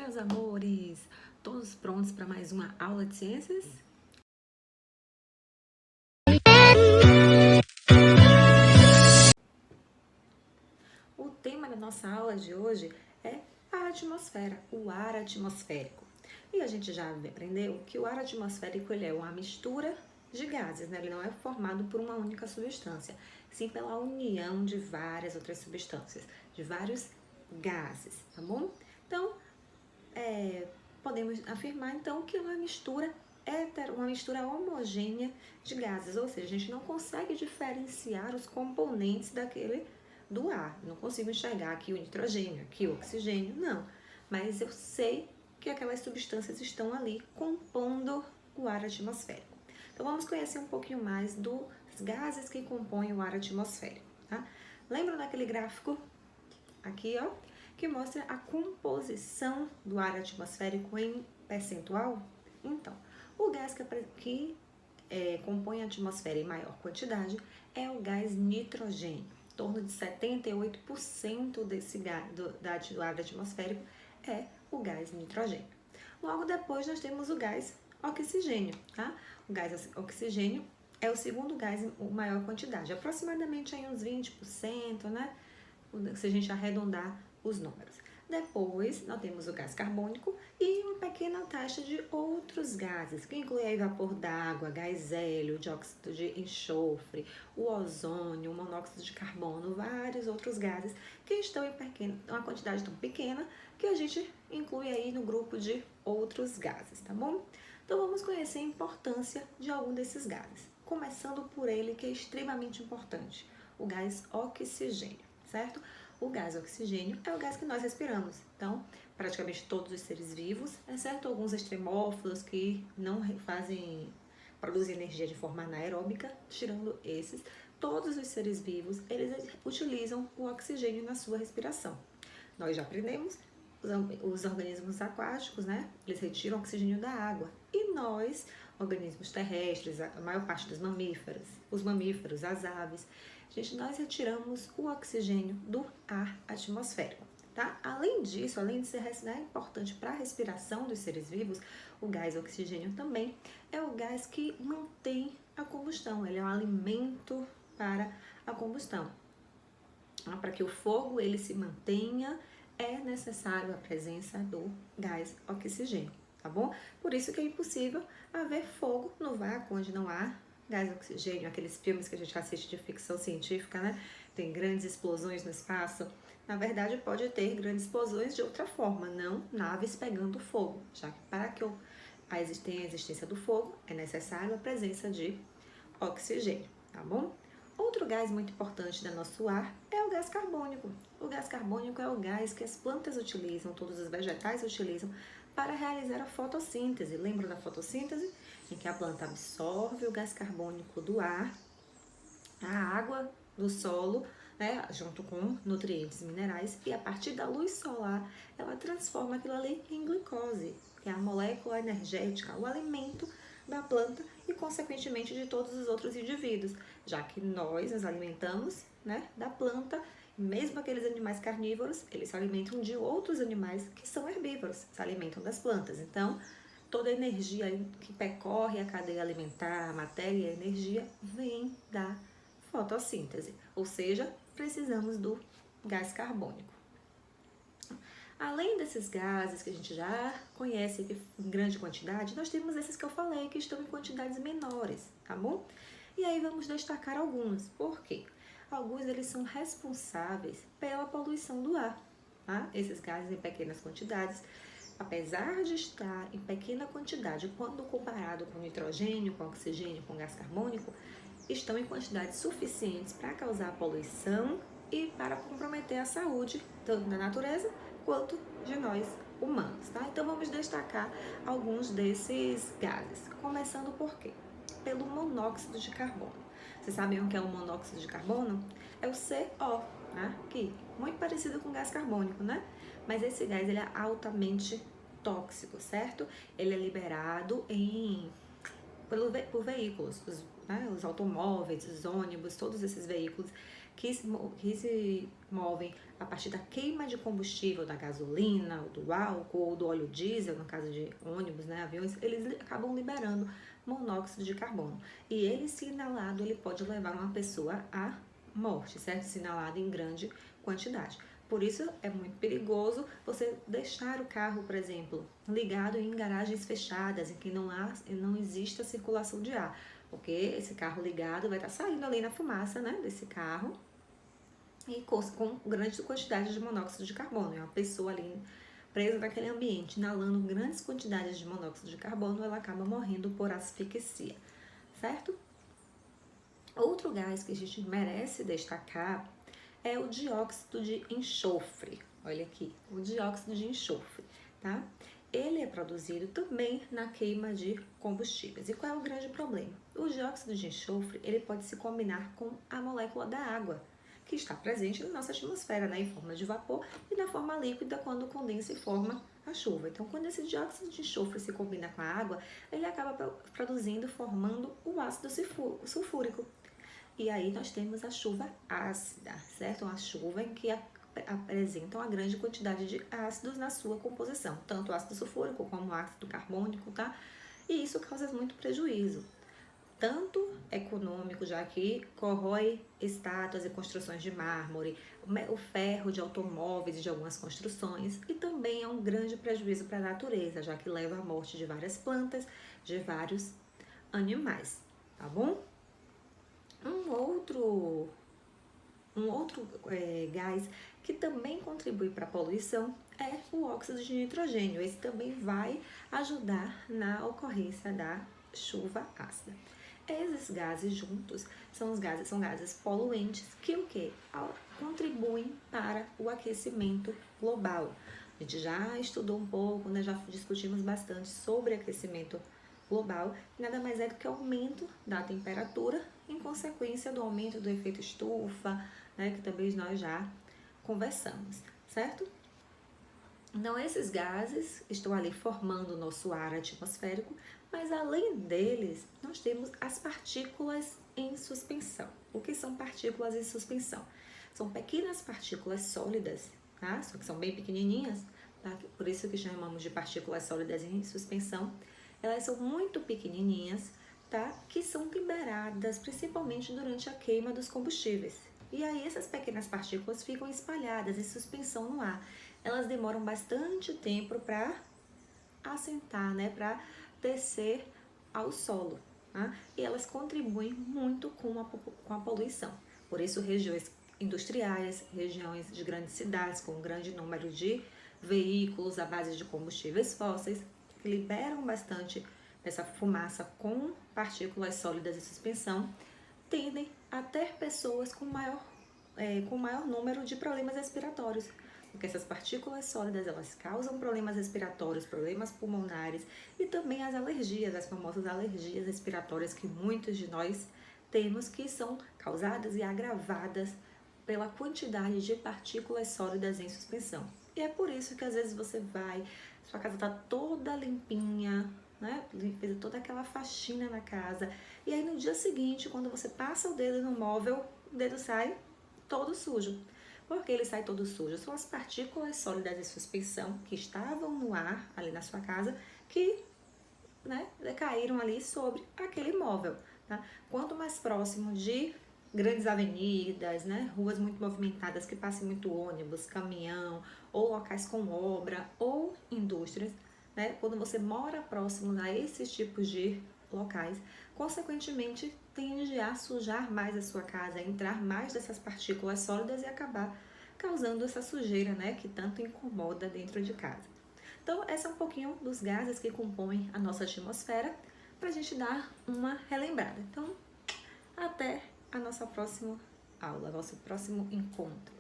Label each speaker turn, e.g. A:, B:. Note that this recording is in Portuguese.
A: meus amores! Todos prontos para mais uma aula de ciências? O tema da nossa aula de hoje é a atmosfera, o ar atmosférico. E a gente já aprendeu que o ar atmosférico ele é uma mistura de gases, né? Ele não é formado por uma única substância, sim pela união de várias outras substâncias, de vários gases, tá bom? Então, podemos afirmar então que é uma mistura homogênea de gases, ou seja, a gente não consegue diferenciar os componentes do ar. Não consigo enxergar aqui o nitrogênio, aqui o oxigênio, não. Mas eu sei que aquelas substâncias estão ali compondo o ar atmosférico. Então vamos conhecer um pouquinho mais dos gases que compõem o ar atmosférico, tá? Lembra daquele gráfico aqui, ó, que mostra a composição do ar atmosférico em percentual? Então, o gás que compõe a atmosfera em maior quantidade é o gás nitrogênio. Em torno de 78% desse gás, do ar atmosférico é o gás nitrogênio. Logo depois nós temos o gás oxigênio, tá? O gás oxigênio é o segundo gás em maior quantidade, aproximadamente aí uns 20%, né? Se a gente arredondar os números. Depois, nós temos o gás carbônico e uma pequena taxa de outros gases, que inclui aí vapor d'água, gás hélio, dióxido de enxofre, o ozônio, o monóxido de carbono, vários outros gases que estão em uma quantidade tão pequena que a gente inclui aí no grupo de outros gases, tá bom? Então, vamos conhecer a importância de algum desses gases, começando por ele que é extremamente importante, o gás oxigênio, certo? O gás oxigênio é o gás que nós respiramos. Então, praticamente todos os seres vivos, exceto alguns extremófilos que não produzem energia de forma anaeróbica, tirando esses, todos os seres vivos, eles utilizam o oxigênio na sua respiração. Nós já aprendemos, os organismos aquáticos, né? Eles retiram oxigênio da água. E nós, organismos terrestres, a maior parte dos mamíferos, os mamíferos, as aves, nós retiramos o oxigênio do ar atmosférico, tá? Além disso, além de ser importante para a respiração dos seres vivos, o gás oxigênio também é o gás que mantém a combustão, ele é um alimento para a combustão. Para que o fogo ele se mantenha, é necessário a presença do gás oxigênio, tá bom? Por isso que é impossível haver fogo no vácuo onde não há gás oxigênio, aqueles filmes que a gente assiste de ficção científica, né? Tem grandes explosões no espaço. Na verdade, pode ter grandes explosões de outra forma, não naves pegando fogo, já que para que a existência do fogo é necessário a presença de oxigênio, tá bom? Outro gás muito importante do nosso ar é o gás carbônico. O gás carbônico é o gás que as plantas utilizam, todos os vegetais utilizam para realizar a fotossíntese. Lembra da fotossíntese? Em que a planta absorve o gás carbônico do ar, a água do solo, né, junto com nutrientes minerais, e a partir da luz solar, ela transforma aquilo ali em glicose, que é a molécula energética, o alimento da planta e, consequentemente, de todos os outros indivíduos, já que nós nos alimentamos, né, da planta. Mesmo aqueles animais carnívoros, eles se alimentam de outros animais que são herbívoros, se alimentam das plantas. Então, toda a energia que percorre a cadeia alimentar, a matéria e a energia, vem da fotossíntese, ou seja, precisamos do gás carbônico. Além desses gases que a gente já conhece em grande quantidade, nós temos esses que eu falei que estão em quantidades menores, tá bom? E aí vamos destacar alguns. Por quê? Alguns eles são responsáveis pela poluição do ar, tá? Esses gases em pequenas quantidades, apesar de estar em pequena quantidade quando comparado com nitrogênio, com oxigênio, com gás carbônico, estão em quantidades suficientes para causar poluição e para comprometer a saúde tanto da natureza quanto de nós humanos, tá? Então vamos destacar alguns desses gases, começando por quê? Pelo monóxido de carbono. Vocês sabem o que é o monóxido de carbono? É o CO, né? Que é muito parecido com o gás carbônico, né? Mas esse gás ele é altamente tóxico, certo? Ele é liberado por veículos, os automóveis, os ônibus, todos esses veículos que se movem a partir da queima de combustível, da gasolina, do álcool ou do óleo diesel, no caso de ônibus, né, aviões, eles acabam liberando monóxido de carbono. E ele, se inalado, ele pode levar uma pessoa à morte, certo? Se inalado em grande quantidade. Por isso, é muito perigoso você deixar o carro, por exemplo, ligado em garagens fechadas, em que não existe a circulação de ar. Porque esse carro ligado vai estar saindo ali na fumaça, né, desse carro, e com grande quantidade de monóxido de carbono. É uma pessoa ali presa naquele ambiente, inalando grandes quantidades de monóxido de carbono, ela acaba morrendo por asfixia, certo? Outro gás que a gente merece destacar é o dióxido de enxofre. Olha aqui, o dióxido de enxofre, tá? Ele é produzido também na queima de combustíveis. E qual é o grande problema? O dióxido de enxofre, ele pode se combinar com a molécula da água, que está presente na nossa atmosfera, né, em forma de vapor e na forma líquida quando condensa e forma a chuva. Então, quando esse dióxido de enxofre se combina com a água, ele acaba produzindo, formando o ácido sulfúrico. E aí nós temos a chuva ácida, certo? Uma chuva em que apresenta uma grande quantidade de ácidos na sua composição, tanto ácido sulfúrico como ácido carbônico, tá? E isso causa muito prejuízo, tanto econômico, já que corrói estátuas e construções de mármore, o ferro de automóveis e de algumas construções, e também é um grande prejuízo para a natureza, já que leva à morte de várias plantas, de vários animais, tá bom? Um outro gás que também contribui para a poluição é o óxido de nitrogênio. Esse também vai ajudar na ocorrência da chuva ácida. Esses gases juntos são gases poluentes que o quê? Contribuem para o aquecimento global. A gente já estudou um pouco, né? Já discutimos bastante sobre aquecimento global, nada mais é do que o aumento da temperatura em consequência do aumento do efeito estufa, né, que também nós já conversamos, certo? Então, esses gases estão ali formando o nosso ar atmosférico, mas além deles, nós temos as partículas em suspensão. O que são partículas em suspensão? São pequenas partículas sólidas, tá? Só que são bem pequenininhas, tá? Por isso que chamamos de partículas sólidas em suspensão. Elas são muito pequenininhas, tá? Que são liberadas principalmente durante a queima dos combustíveis. E aí essas pequenas partículas ficam espalhadas em suspensão no ar. Elas demoram bastante tempo para assentar, né? Para descer ao solo, tá? E elas contribuem muito com a poluição. Por isso, regiões industriais, regiões de grandes cidades com um grande número de veículos à base de combustíveis fósseis, que liberam bastante dessa fumaça com partículas sólidas em suspensão, tendem a ter pessoas com maior número de problemas respiratórios, porque essas partículas sólidas, elas causam problemas respiratórios, problemas pulmonares e também as alergias, as famosas alergias respiratórias que muitos de nós temos, que são causadas e agravadas pela quantidade de partículas sólidas em suspensão. E é por isso que às vezes você vai, sua casa está toda limpinha, né? Fez toda aquela faxina na casa, e aí no dia seguinte, quando você passa o dedo no móvel, o dedo sai todo sujo. Por que ele sai todo sujo? São as partículas sólidas de suspensão que estavam no ar ali na sua casa, que, né, caíram ali sobre aquele móvel, tá? Quanto mais próximo de grandes avenidas, né, ruas muito movimentadas que passem muito ônibus, caminhão, ou locais com obra, ou indústrias, né, quando você mora próximo a esses tipos de locais, consequentemente tende a sujar mais a sua casa, a entrar mais dessas partículas sólidas e acabar causando essa sujeira, né, que tanto incomoda dentro de casa. Então, esse é um pouquinho dos gases que compõem a nossa atmosfera, para a gente dar uma relembrada. Então, até a nossa próxima aula, nosso próximo encontro.